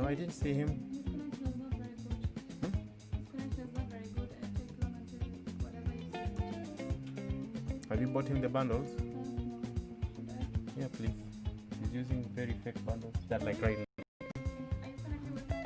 No, I didn't see him. His connection is not very good. Hmm? His connection is not very good. It takes long until whatever you say. Have you bought him the bundles? No. Should I? Yeah, please. He's using very fake bundles. That like right now. Are you connected with him?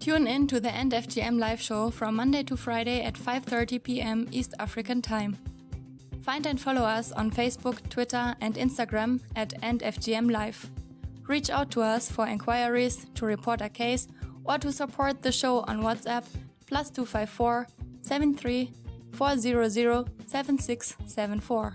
Tune in to the End FGM live show from Monday to Friday at 5:30 p.m. East African Time. Find and follow us on Facebook, Twitter, and Instagram at End FGM Live. Reach out to us for inquiries, to report a case, or to support the show on WhatsApp +254 73 400 7674.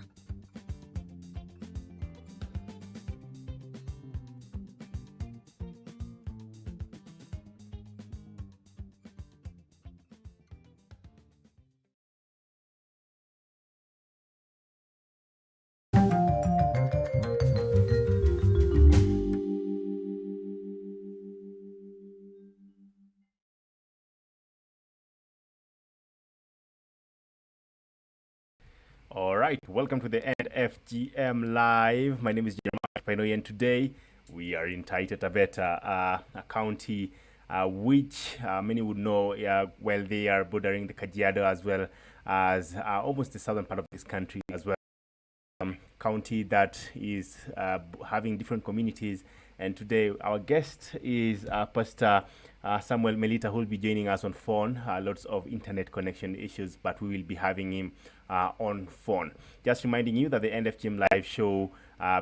All right, welcome to the End FGM Live. My name is Jeremiah Painoi, and today we are in Taita Taveta, a county which many would know, well, they are bordering the Kajiado as well as almost the southern part of this country as well. County that is having different communities, and today our guest is Pastor Samuel Melita, who will be joining us on phone. Lots of internet connection issues, but we will be having him on phone. Just reminding you that the NFGM live show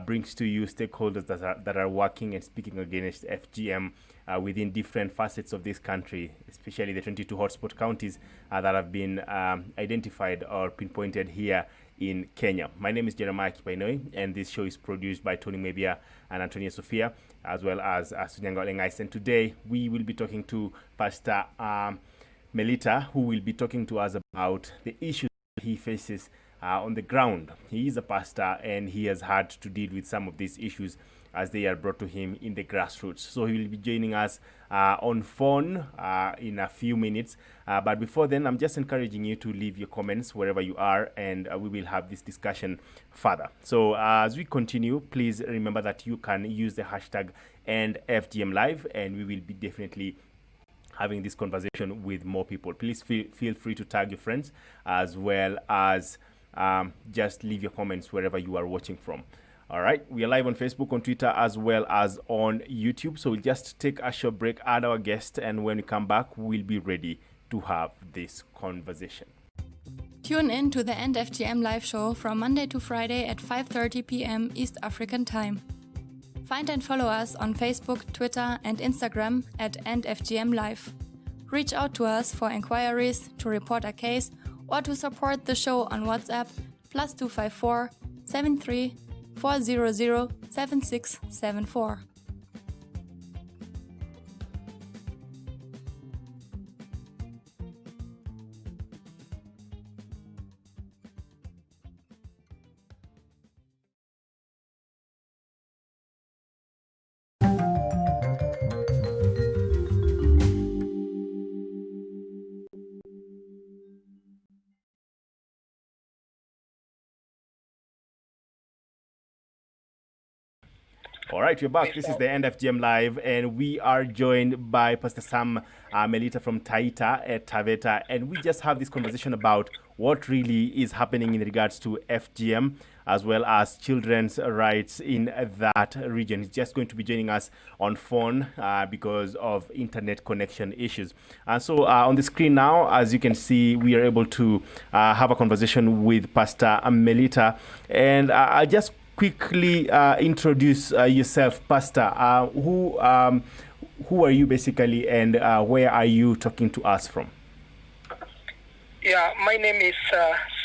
brings to you stakeholders that are working and speaking against FGM within different facets of this country, especially the 22 hotspot counties that have been identified or pinpointed here in Kenya. My name is Jeremiah Kipainoi, and this show is produced by Tony Mebia and Antonia Sophia, as well as Sunyanga Olengais. And today we will be talking to Pastor Melita, who will be talking to us about the issues he faces on the ground. He is a pastor, and he has had to deal with some of these issues as they are brought to him in the grassroots. So he will be joining us on phone in a few minutes. But before then, I'm just encouraging you to leave your comments wherever you are, and we will have this discussion further. So as we continue, please remember that you can use the hashtag #FGMLive, and we will be definitely having this conversation with more people. Please feel free to tag your friends, as well as just leave your comments wherever you are watching from. All right, we are live on Facebook, on Twitter, as well as on YouTube. So we'll just take a short break, add our guest, and when we come back, we'll be ready to have this conversation. Tune in to the End FGM live show from Monday to Friday at 5:30 p.m. East African Time. Find and follow us on Facebook, Twitter, and Instagram at End FGM Live. Reach out to us for inquiries, to report a case, or to support the show on WhatsApp +254 73 400 7674. All right, we're back. This is the End FGM Live, and we are joined by Pastor Sam Melita from Taita at Taveta, and we just have this conversation about what really is happening in regards to FGM, as well as children's rights in that region. He's just going to be joining us on phone because of internet connection issues. And so on the screen now, as you can see, we are able to have a conversation with Pastor Melita, and I'll just quickly introduce yourself, Pastor. Who are you basically, and where are you talking to us from? Yeah, my name is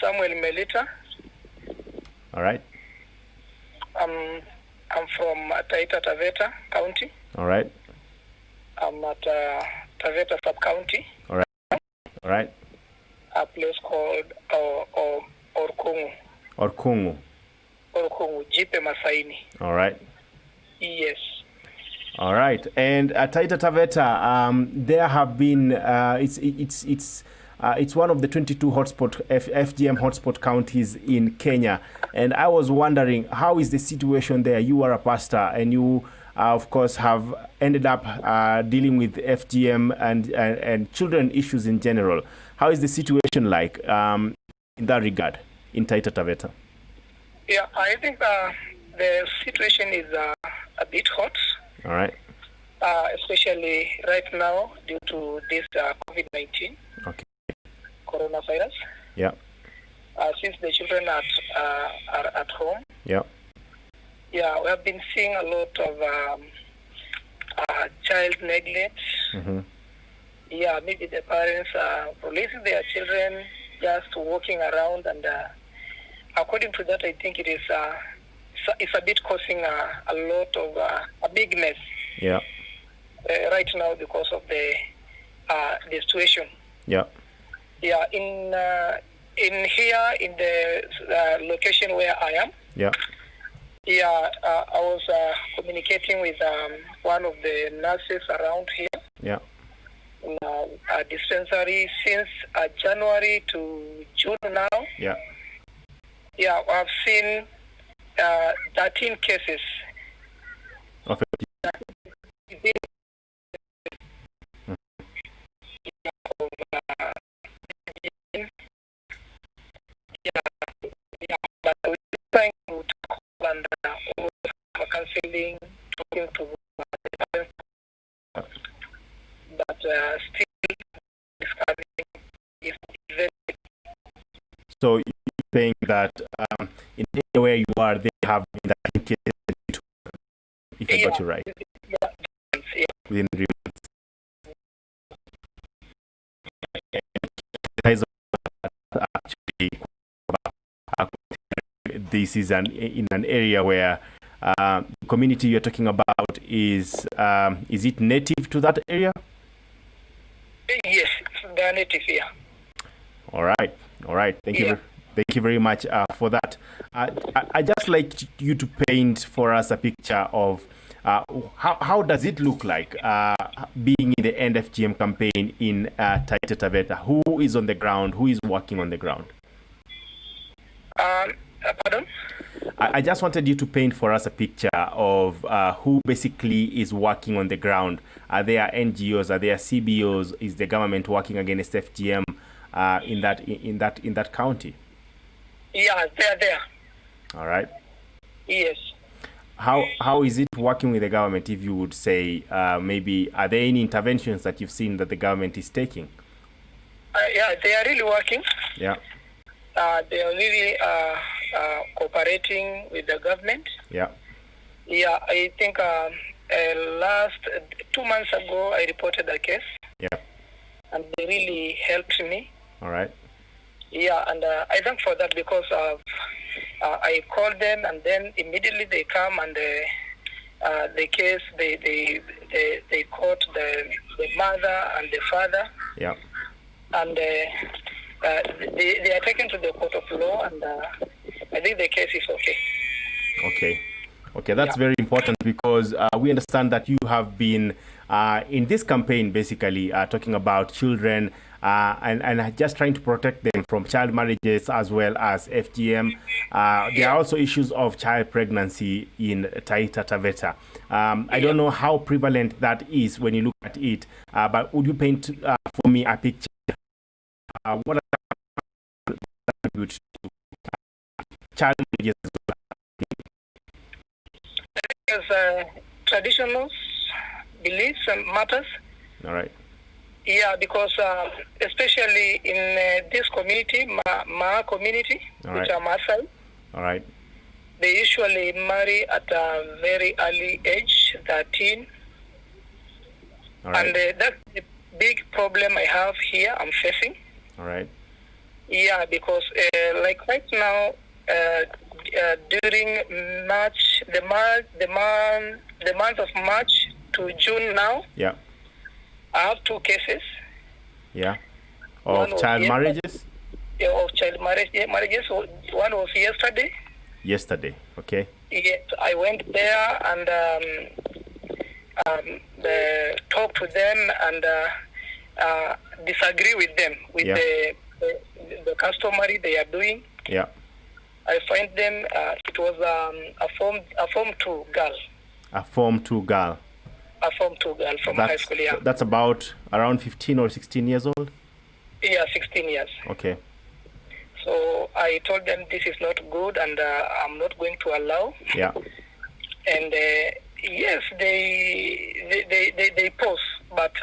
Samuel Melita. All right. I'm from Taita Taveta County. All right. I'm at Taveta Sub-County. All right. All right. A place called Orkungu. Orkungu. Orkungu, Jipe Masaini. All right. Yes. All right. And at Taita Taveta, there have been it's one of the 22 FGM hotspot counties in Kenya, and I was wondering, how is the situation there? You are a pastor, and you of course have ended up dealing with FGM and children issues in general. How is the situation like in that regard in Taita Taveta? Yeah, I think the situation is a bit hot. All right. especially right now due to this COVID-19 Okay. coronavirus. Yeah. Since the children are at home, Yeah. yeah, we have been seeing a lot of child neglect. Mm-hmm. Yeah, maybe the parents are releasing their children just walking around, and according to that, I think it is it's a bit causing a lot of a big mess. Yeah. Right now because of the situation. Yeah. Yeah, in here in the location where I am. Yeah. Yeah, I was communicating with one of the nurses around here. Yeah. In a dispensary since January to June now. Yeah. Yeah, I've seen 13 cases. Of But we're trying to talk and counseling, talking to the parents, but still discovering is very. So you're saying that in the area where you are, they have been that case, if I got you right, Yeah. within 3 months. Actually, this is in an area where the community you're talking about is it native to that area? Yes, they are native here. All right, all right. Thank you. Yeah. Thank you very much for that. I just like you to paint for us a picture of how does it look like being in the End FGM campaign in Taita Taveta? Who is on the ground? Who is working on the ground? Pardon? I just wanted you to paint for us a picture of who basically is working on the ground. Are there NGOs? Are there CBOs? Is the government working against FGM in that county? Yeah, they are there. All right. Yes. How is it working with the government? If you would say maybe are there any interventions that you've seen that the government is taking? Yeah, they are really working. Yeah. They are really cooperating with the government. Yeah. Yeah, I think last 2 months ago I reported a case. Yeah. And they really helped me. All right. Yeah, and I thank for that because I called them and then immediately they come and the case they caught the mother and the father. Yeah. And they are taken to the court of law, and I think the case is okay. Okay, that's very important because we understand that you have been in this campaign basically talking about children and just trying to protect them from child marriages as well as FGM. There are also issues of child pregnancy in Taita Taveta. I don't know how prevalent that is when you look at it, but would you paint for me a picture? What are the child marriages? There's traditional beliefs and matters. All right. Yeah, because especially in this community, Ma community, which are Maasai, all right, they usually marry at a very early age, 13. all right, And that's the big problem I have here, I'm facing. all right, Yeah, because like right now, during March, the month of March to June now, yeah, I have 2 cases. yeah, of child marriages. Of child marriages. One was yesterday. Yesterday, okay. Yes, I went there and talked to them and disagree with them with the customary they are doing. Yeah. I find them. It was a form 2 girl. A form 2 girl. A form 2 girl from high school. Yeah. That's about around 15 or 16 years old. Yeah, 16 years. Okay. So I told them this is not good and I'm not going to allow. Yeah. And Yes, they pause, but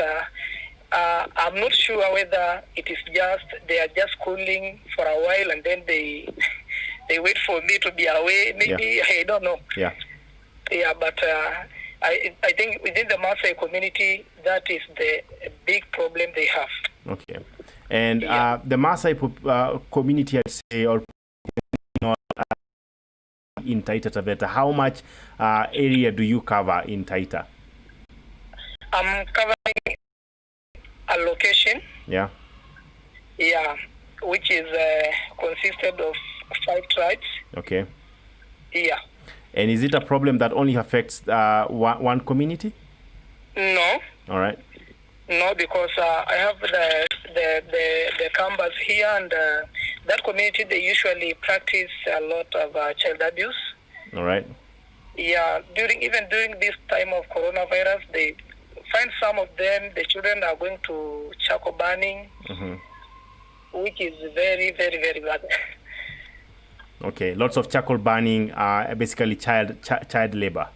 I'm not sure whether it is just they are just cooling for a while and then they wait for me to be away. Maybe I don't know. Yeah. Yeah, but I think within the Maasai community that is the big problem they have. Okay. And the Maasai community, I'd say, or in Taita Taveta, how much area do you cover in Taita? I'm covering a location. Yeah. Yeah, which is consisted of 5 tribes. Okay. Yeah. And is it a problem that only affects one community? No. All right. No, because I have the Kambas here, and that community, they usually practice a lot of child abuse. All right. Yeah, even during this time of coronavirus, they find some of them, the children are going to charcoal burning, which is very, very, very bad. Okay, lots of charcoal burning, basically child labor.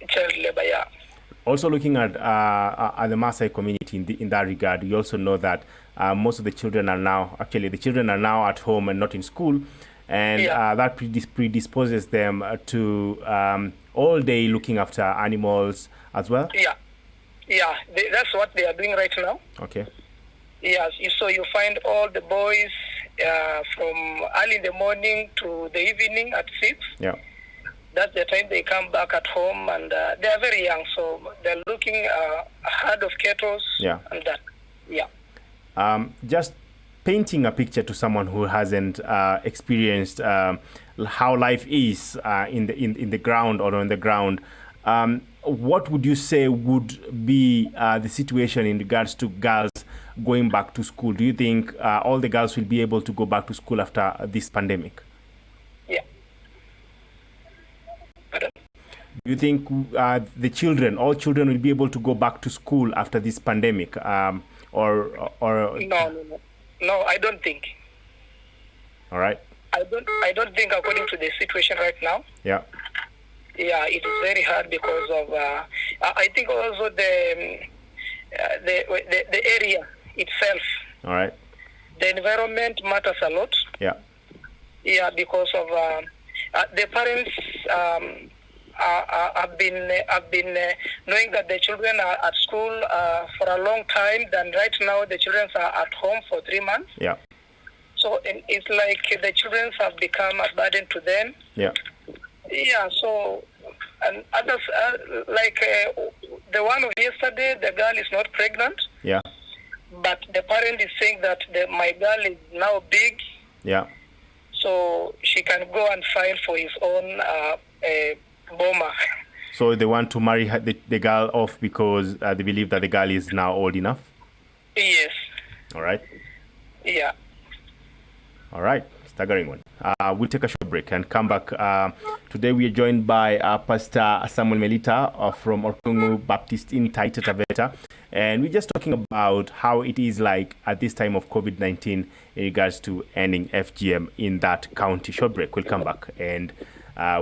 Child labor, yeah. Also looking at the Maasai community in that regard, we also know that most of the children are now, at home and not in school. And that predisposes them to all day looking after animals as well. Yeah, that's what they are doing right now. Okay. Yes, so you find all the boys from early in the morning to the evening at 6. Yeah. That's the time they come back at home, and they are very young, so they're looking a herd of cattle. Yeah. And that. Yeah. Just painting a picture to someone who hasn't experienced how life is in the ground or on the ground. What would you say would be the situation in regards to girls going back to school? Do you think all the girls will be able to go back to school after this pandemic? Yeah. Do you think all children will be able to go back to school after this pandemic? Or No, I don't think. All right. I don't think according to the situation right now. Yeah. Yeah, it is very hard because of. I think also the area itself. All right. The environment matters a lot. Yeah. Yeah, because of the parents have been knowing that the children are at school for a long time. Then right now the children are at home for 3 months. Yeah. So it's like the children have become a burden to them. Yeah. Yeah, so, and others, like the one of yesterday, the girl is not pregnant. Yeah. But the parent is saying that my girl is now big. Yeah. So she can go and file for his own boma. So they want to marry the girl off because they believe that the girl is now old enough? Yes. All right. Yeah. All right. Staggering one. We'll take a short break and come back. Today we are joined by Pastor Samuel Melita from Orkungu Baptist in Taita Taveta. And we're just talking about how it is like at this time of COVID-19 in regards to ending FGM in that county. Short break. We'll come back and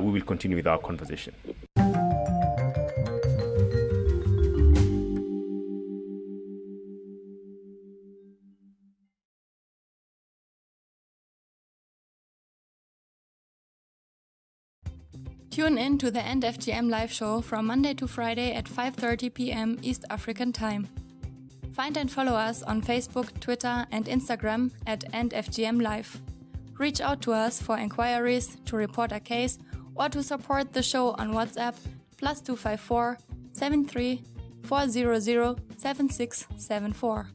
we will continue with our conversation. Tune in to the End FGM live show from Monday to Friday at 5:30 p.m. East African Time. Find and follow us on Facebook, Twitter, and Instagram at End FGM Live. Reach out to us for inquiries, to report a case, or to support the show on WhatsApp +254 73 400 7674.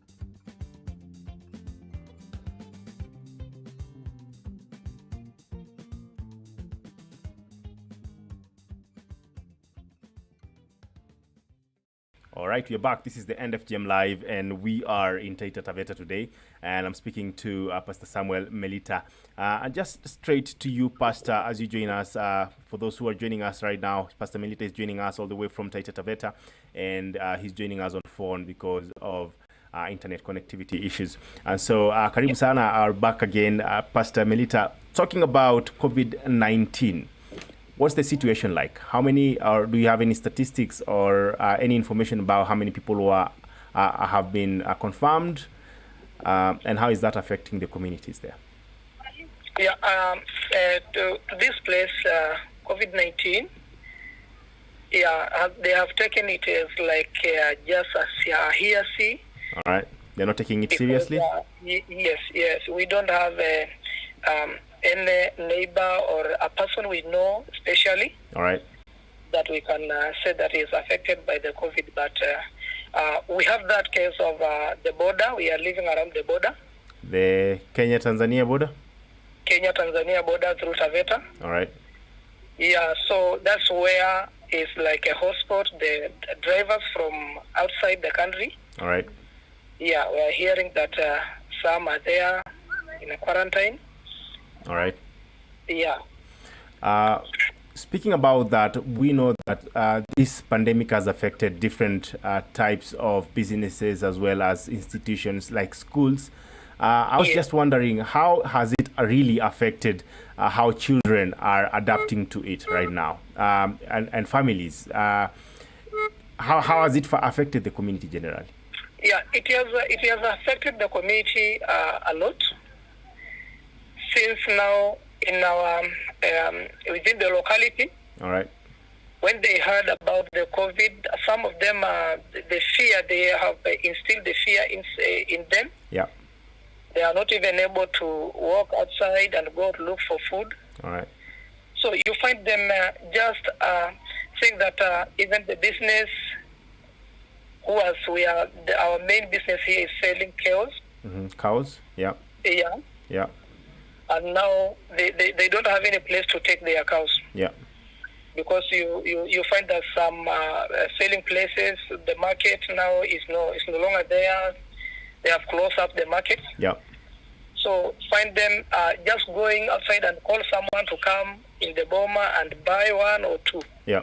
All right, we're back. This is the End FGM Live, and we are in Taita Taveta today. And I'm speaking to Pastor Samuel Melita. And just straight to you, Pastor, as you join us. For those who are joining us right now, Pastor Melita is joining us all the way from Taita Taveta, and he's joining us on phone because of internet connectivity issues. And so, Karibu Sana are back again, Pastor Melita, talking about COVID-19. what's the situation like? How many, or do you have any statistics or any information about how many people who have been confirmed, and how is that affecting the communities there? Yeah, to this place, COVID-19, they have taken it as like just as a hearsay. All right. They're not taking it seriously? Yes. We don't have any neighbor or a person we know, especially, all right, that we can say that is affected by the COVID. But we have that case of the border. We are living around the border. The Kenya-Tanzania border? Kenya-Tanzania border through Taveta. All right. Yeah, so that's where it's like a hotspot. The drivers from outside the country. All right. Yeah, we are hearing that some are there in a quarantine. All right. Yeah. Speaking about that, we know that this pandemic has affected different types of businesses as well as institutions like schools. I was just wondering, how has it really affected how children are adapting to it right now, and families? How has it affected the community generally? Yeah, it has affected the community a lot. Since now in our within the locality, all right, when they heard about the COVID, some of them the fear, they have instilled the fear in them. Yeah, they are not even able to walk outside and go to look for food. All right. So you find them just saying that even the business, our main business here is selling cows. Mm-hmm. Cows, yeah. Yeah. Yeah. And now they don't have any place to take their cows. Yeah. Because you find that some selling places, the market now is no longer there. They have closed up the market. Yeah. So find them just going outside and call someone to come in the boma and buy one or two. Yeah.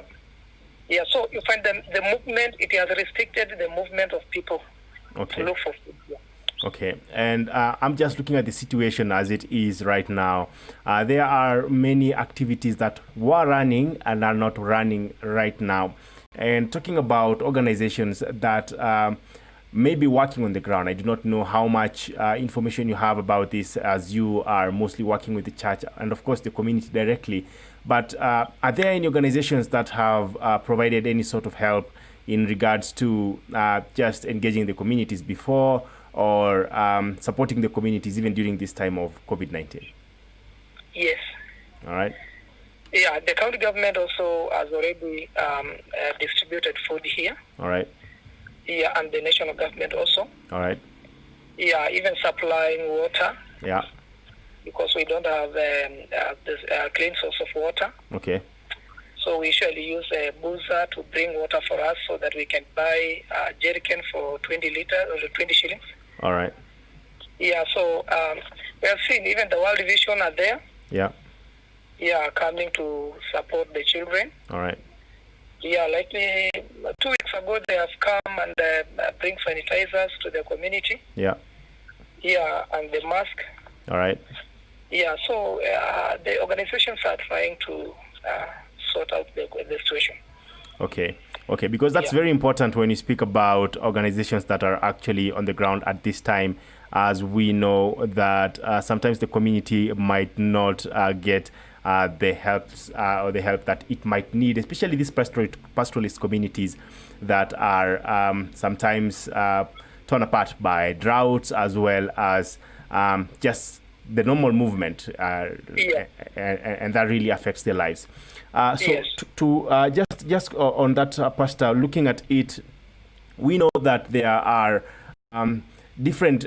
Yeah, so you find them, the movement, it has restricted the movement of people to look for food. Yeah. Okay, and I'm just looking at the situation as it is right now. There are many activities that were running and are not running right now. And talking about organizations that may be working on the ground, I do not know how much information you have about this, as you are mostly working with the church and, of course, the community directly. But are there any organizations that have provided any sort of help in regards to just engaging the communities before, or supporting the communities even during this time of COVID-19? Yes. All right. Yeah, the county government also has already distributed food here. All right. Yeah, and the national government also. All right. Yeah, even supplying water. Yeah. Because we don't have this clean source of water. Okay. So we usually use a boozer to bring water for us so that we can buy a jerrycan for 20 liters or 20 shillings. All right. Yeah, so we have seen even the World Vision are there. Yeah. Yeah, coming to support the children. All right. Yeah, like 2 weeks ago, they have come and bring sanitizers to the community. Yeah. Yeah, and the mask. All right. Yeah, so the organizations are trying to sort out the situation. Okay. Okay, because that's very important when you speak about organizations that are actually on the ground at this time, as we know that sometimes the community might not get the helps or the help that it might need, especially these pastoralist communities that are sometimes torn apart by droughts, as well as just the normal movement, and that really affects their lives. So just on that, Pastor, looking at it, we know that there are different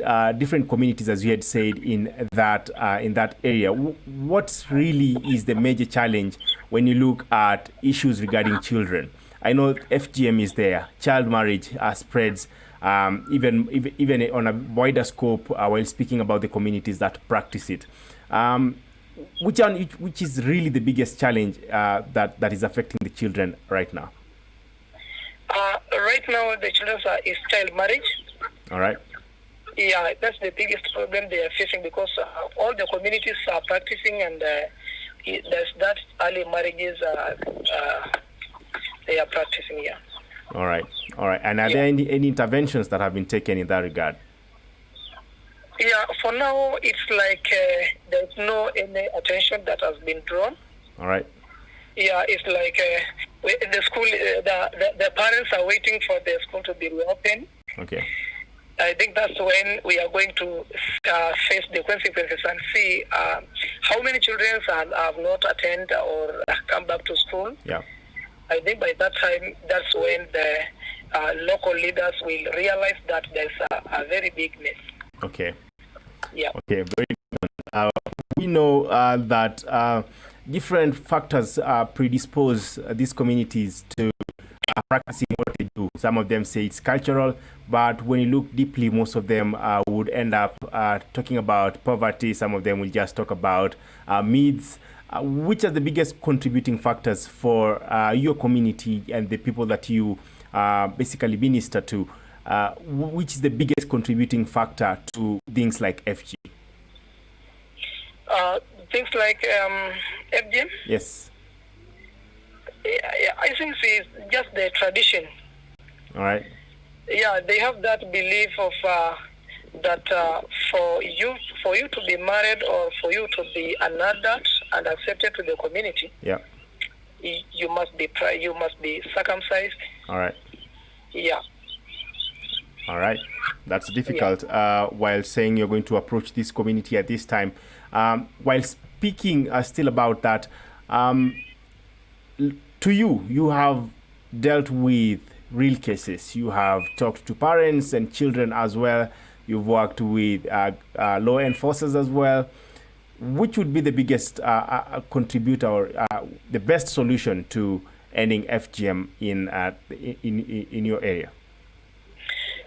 communities, as you had said, in that area. What really is the major challenge when you look at issues regarding children? I know FGM is there, child marriage spreads, even on a wider scope, while speaking about the communities that practice it. Which is really the biggest challenge that is affecting the children right now? Right now, the children is child marriage. All right. Yeah, that's the biggest problem they are facing, because all the communities are practicing, and there's that early marriages they are practicing here. All right. And are there any interventions that have been taken in that regard? Yeah, for now, it's like there's no any attention that has been drawn. All right. Yeah, it's like the school, the parents are waiting for the school to be reopened. Okay. I think that's when we are going to face the consequences and see how many children have not attended or come back to school. Yeah. I think by that time, that's when the local leaders will realize that there's a very big mess. Okay. Yeah. Okay. Very good. We know that different factors predispose these communities to practicing what they do. Some of them say it's cultural, but when you look deeply, most of them would end up talking about poverty. Some of them will just talk about needs. Which are the biggest contributing factors for your community and the people that you basically minister to? Which is the biggest contributing factor to things like FG? Things like FGM? Yes. Yeah, I think it's just the tradition. All right. Yeah, they have that belief of that for you to be married or for you to be an adult and accepted to the community, yeah, you must be circumcised. All right. Yeah. All right. That's difficult. While saying you're going to approach this community at this time, while speaking still about that, to you have dealt with real cases. You have talked to parents and children as well. You've worked with law enforcers as well. Which would be the biggest contributor or the best solution to ending FGM in your area?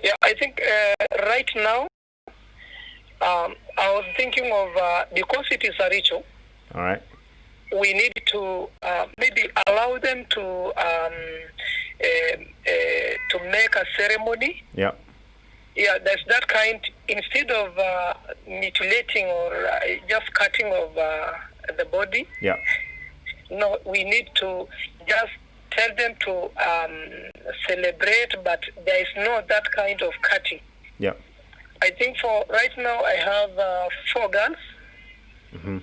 Yeah, I think right now I was thinking of because it is a ritual. All right. We need to maybe allow them to make a ceremony. Yeah. Yeah, there's that kind. Instead of mutilating or just cutting of the body. Yeah. No, we need to just tell them to celebrate, but there is no that kind of cutting. Yeah. I think for right now I have 4 girls. Mm-hmm.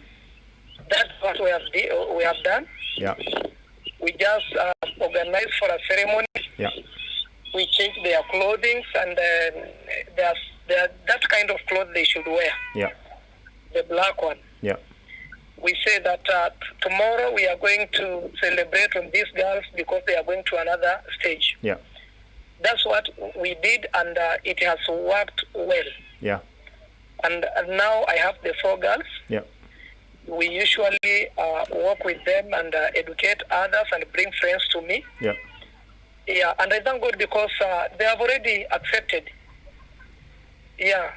That's what we have done. Yeah. We just organized for a ceremony. Yeah. We changed their clothing, and there's that kind of clothes they should wear. Yeah. The black one. Yeah. We say that tomorrow we are going to celebrate on these girls because they are going to another stage. Yeah. That's what we did, and it has worked well. Yeah. And now I have the 4 girls. Yeah. We usually work with them and educate others and bring friends to me. Yeah. Yeah, and I thank God because they have already accepted. Yeah.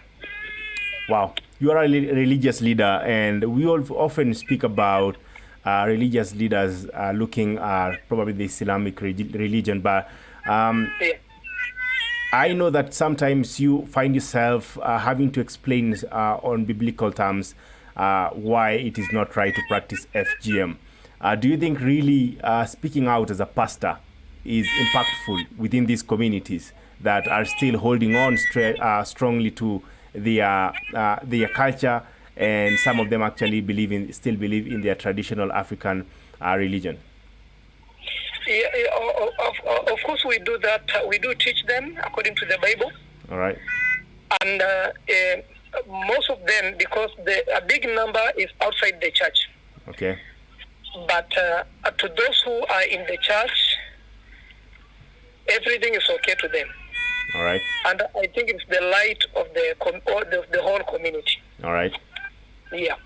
Wow. You are a religious leader, and we all often speak about religious leaders looking at probably the Islamic religion, but Yeah. I know that sometimes you find yourself having to explain on biblical terms why it is not right to practice FGM. Do you think really speaking out as a pastor is impactful within these communities that are still holding on strongly to their culture, and some of them actually still believe in their traditional African religion? Yeah, of course we do that. We do teach them according to the Bible. All right. And most of them, because a big number is outside the church. Okay. But to those who are in the church, everything is okay to them. All right. And I think it's the light of the whole community. All right. Yeah.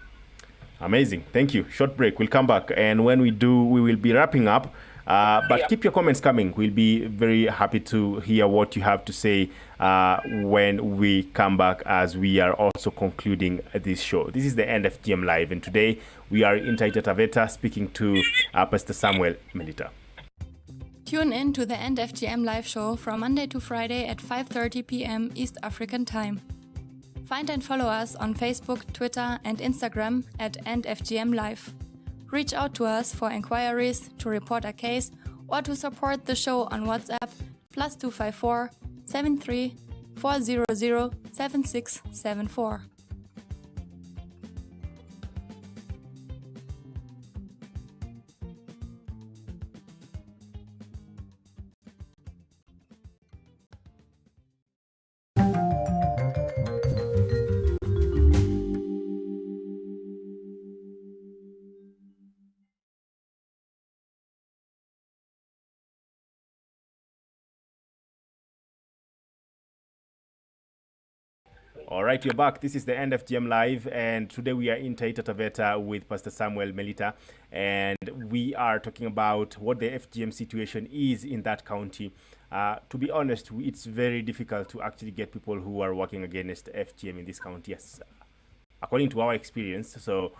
Amazing. Thank you. Short break. We'll come back. And when we do, we will be wrapping up. But Yeah. keep your comments coming. We'll be very happy to hear what you have to say when we come back, as we are also concluding this show. This is the End FGM Live, and today we are in Taita Taveta speaking to Pastor Samuel Melita. Tune in to the End FGM live show from Monday to Friday at 5:30 p.m. East African Time. Find and follow us on Facebook, Twitter, and Instagram at End FGM Live. Reach out to us for inquiries, to report a case, or to support the show on WhatsApp +254 73 400 7674. All right, you're back. This is the End FGM Live, and today we are in Taita Taveta with Pastor Samuel Melita, and we are talking about what the FGM situation is in that county. To be honest, it's very difficult to actually get people who are working against FGM in this county, yes, according to our experience. So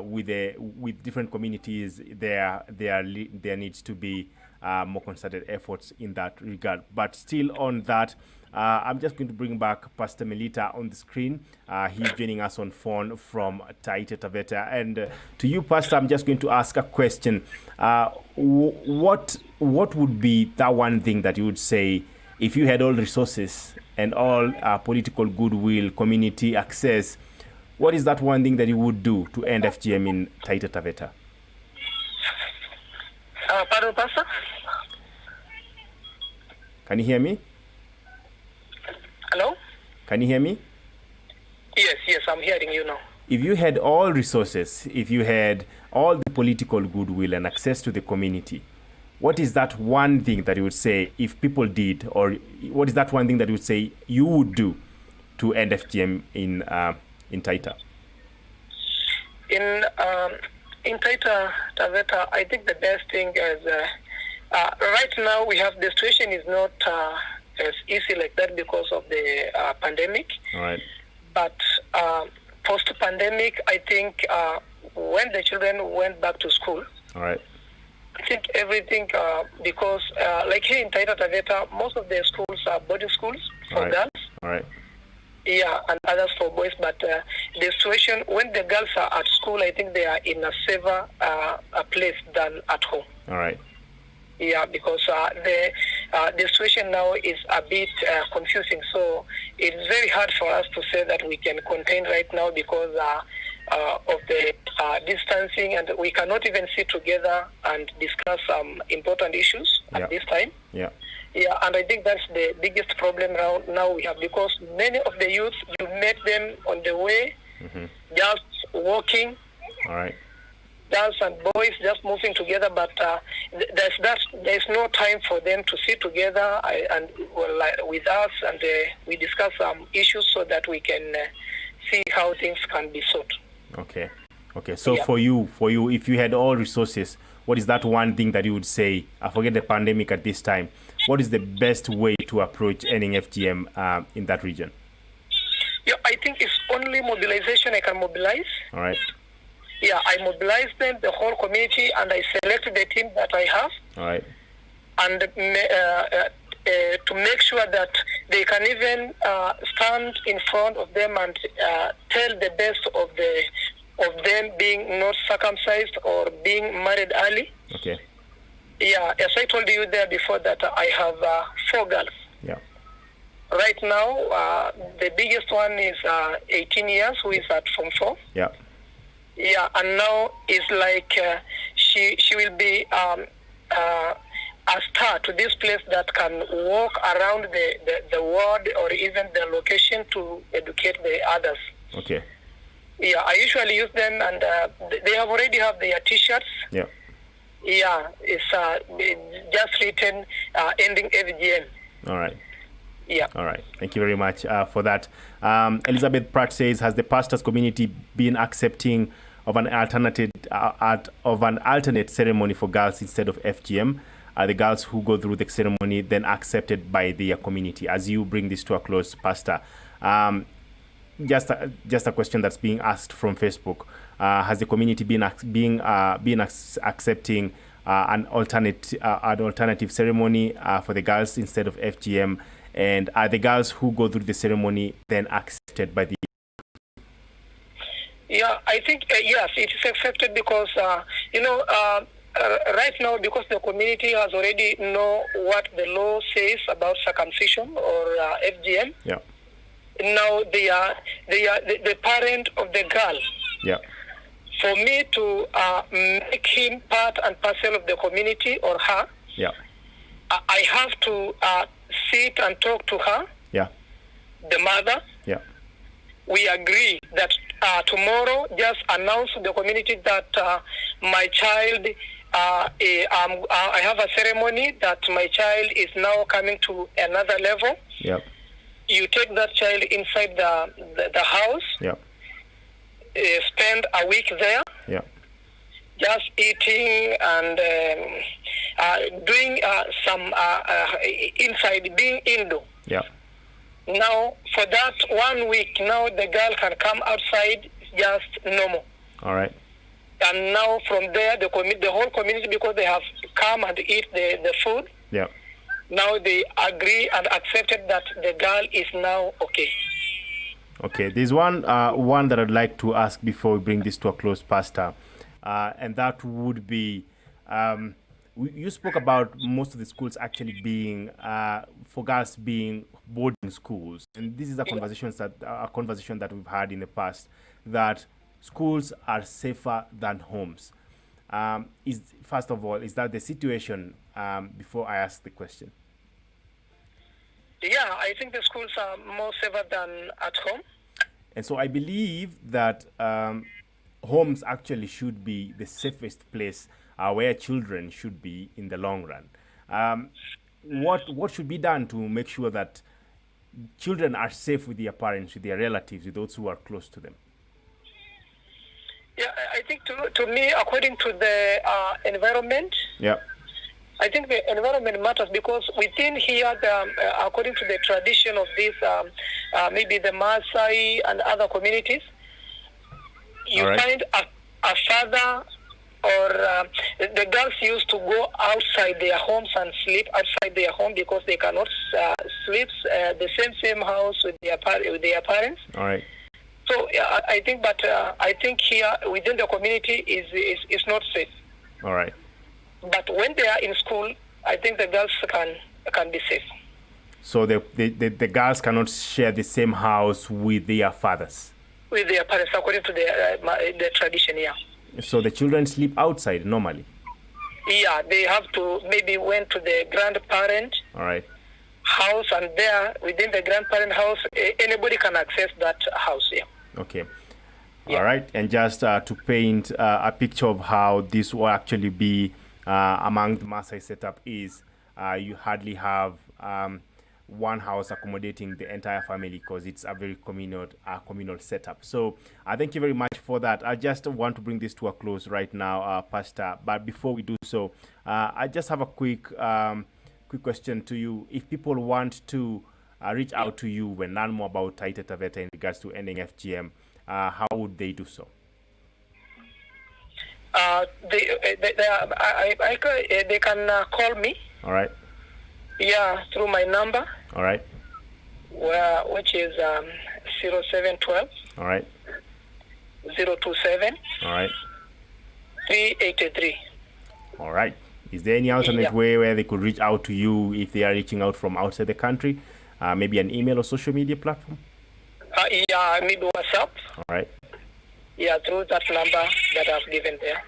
with different communities, there needs to be more concerted efforts in that regard. But still on that, I'm just going to bring back Pastor Melita on the screen. He's joining us on phone from Taita Taveta. And to you, Pastor, I'm just going to ask a question. What would be that one thing that you would say if you had all resources and all political goodwill, community access? What is that one thing that you would do to end FGM in Taita Taveta? Pardon, Pastor? Can you hear me? Hello? Can you hear me? Yes, I'm hearing you now. If you had all resources, if you had all the political goodwill and access to the community, what is that one thing that you would say if people did, or what is that one thing that you would say you would do to end FGM in Taita? In Taita Taveta, I think the best thing is right now the situation is not as easy like that because of the pandemic. All right. But post-pandemic, I think when the children went back to school, all right, I think everything, because like here in Taita Taveta, most of the schools are boarding schools for all right. girls. All right. Yeah, and others for boys. But the situation, when the girls are at school, I think they are in a safer place than at home. All right. Yeah, because the situation now is a bit confusing. So it's very hard for us to say that we can contain right now because of the distancing, and we cannot even sit together and discuss some important issues at this time. Yeah. Yeah, and I think that's the biggest problem now we have, because many of the youth, you met them on the way, just walking. All right. Girls and boys just moving together, but there's no time for them to sit together with us, and we discuss some issues so that we can see how things can be solved. Okay. So for you, if you had all resources, what is that one thing that you would say? I forget the pandemic at this time. What is the best way to approach ending FGM in that region? Yeah, I think it's only mobilization I can mobilize. All right. Yeah, I mobilize them, the whole community, and I select the team that I have. All right. And to make sure that they can even stand in front of them and tell the best of them being not circumcised or being married early. Okay. Yeah, as I told you there before that I have 4 girls. Yeah. Right now, the biggest one is 18 years, who is at Form 4. Yeah. Yeah, and now it's like she will be a star to this place that can walk around the world or even the location to educate the others. Okay. Yeah, I usually use them, and they have already have their T-shirts. Yeah. Yeah, it's just written ending FGM. All right. Yeah. All right. Thank you very much for that. Elizabeth Pratt says, has the pastors' community been accepting of an alternate ceremony for girls instead of FGM? Are the girls who go through the ceremony then accepted by their community? As you bring this to a close, Pastor, just a question that's being asked from Facebook. Has the community been accepting an alternative ceremony for the girls instead of FGM? And are the girls who go through the ceremony then accepted by the... Yeah, I think, yes, it is accepted because, right now, because the community has already know what the law says about circumcision or FGM. Yeah. Now they are the parent of the girl. Yeah. For me to make him part and parcel of the community or her, Yeah. I have to sit and talk to her, Yeah. the mother. Yeah. We agree that tomorrow, just announce to the community that my child, I have a ceremony that my child is now coming to another level. Yeah. You take that child inside the house. Yeah. Spend a week there. Yeah. Just eating and doing some inside, being indoor. Yeah. Now, for that 1 week, now the girl can come outside just normal. All right. And now from there, the whole community, because they have come and eat the food, Yeah. now they agree and accepted that the girl is now okay. Okay, there's one that I'd like to ask before we bring this to a close, Pastor, and that would be, you spoke about most of the schools actually being, for girls being boarding schools, and this is a conversation that we've had in the past, that schools are safer than homes. First of all, is that the situation? Before I ask the question. Yeah, I think the schools are more safer than at home. And so I believe that homes actually should be the safest place where children should be in the long run. What should be done to make sure that children are safe with their parents, with their relatives, with those who are close to them? Yeah, I think to me, according to the environment, Yeah. I think the environment matters because within here, according to the tradition of this, maybe the Maasai and other communities, you All right. find a father or the girls used to go outside their homes and sleep outside their home because they cannot sleep the same house with their parents. All right. So I think, but I think here within the community is not safe. All right. But when they are in school, I think the girls can be safe. So the girls cannot share the same house with their fathers? With their parents, according to the tradition, yeah. So the children sleep outside normally? Yeah, they have to maybe went to the grandparent All right. house, and there, within the grandparent house, anybody can access that house, yeah. Okay. Yeah. All right. And just to paint a picture of how this will actually be among the Maasai setup is, you hardly have one house accommodating the entire family because it's a very communal setup. So thank you very much for that. I just want to bring this to a close right now, Pastor. But before we do so, I just have a quick question to you. If people want to reach out to you and learn more about Taita Taveta in regards to ending FGM, how would they do so? They can call me. All right. Yeah, through my number. All right. Which is 0712. All right. 027. All right. 383. All right. Is there any alternate way where they could reach out to you if they are reaching out from outside the country? Maybe an email or social media platform? Yeah, maybe WhatsApp. All right. Yeah, through that number that I've given there.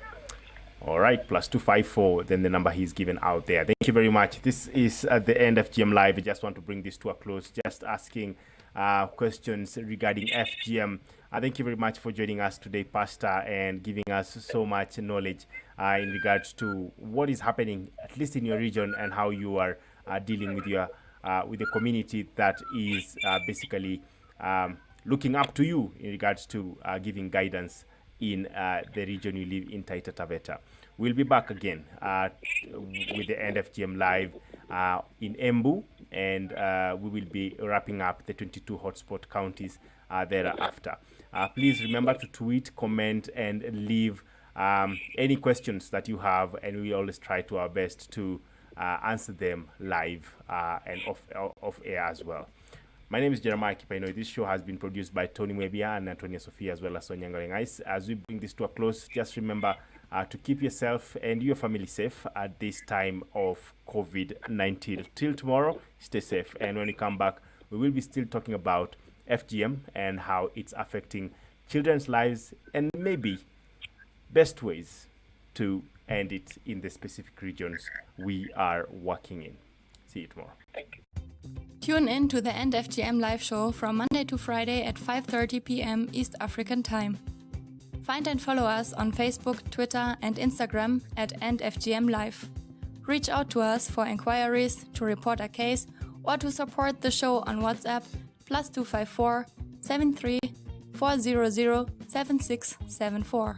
All right, +254, then the number he's given out there. Thank you very much. This is at the end of FGM Live. I just want to bring this to a close, just asking questions regarding FGM. Thank you very much for joining us today, Pastor, and giving us so much knowledge in regards to what is happening, at least in your region, and how you are dealing with your with the community that is basically looking up to you in regards to giving guidance in the region you live in, Taita Taveta. We'll be back again with the end of FGM Live in Embu, and we will be wrapping up the 22 hotspot counties thereafter. Please remember to tweet, comment, and leave any questions that you have, and we always try to our best to answer them live and off air as well. My name is Jeremiah Kipaino. This show has been produced by Tony Mwebia and Antonia Sophia, as well as Sonia Ngolengais. As we bring this to a close, just remember to keep yourself and your family safe at this time of COVID-19. Till tomorrow, stay safe. And when we come back, we will be still talking about FGM and how it's affecting children's lives and maybe best ways to end it in the specific regions we are working in. See you tomorrow. Thank you. Tune in to the End FGM live show from Monday to Friday at 5:30 p.m. East African Time. Find and follow us on Facebook, Twitter, and Instagram at End FGM Live. Reach out to us for inquiries, to report a case, or to support the show on WhatsApp +254 73 400 7674.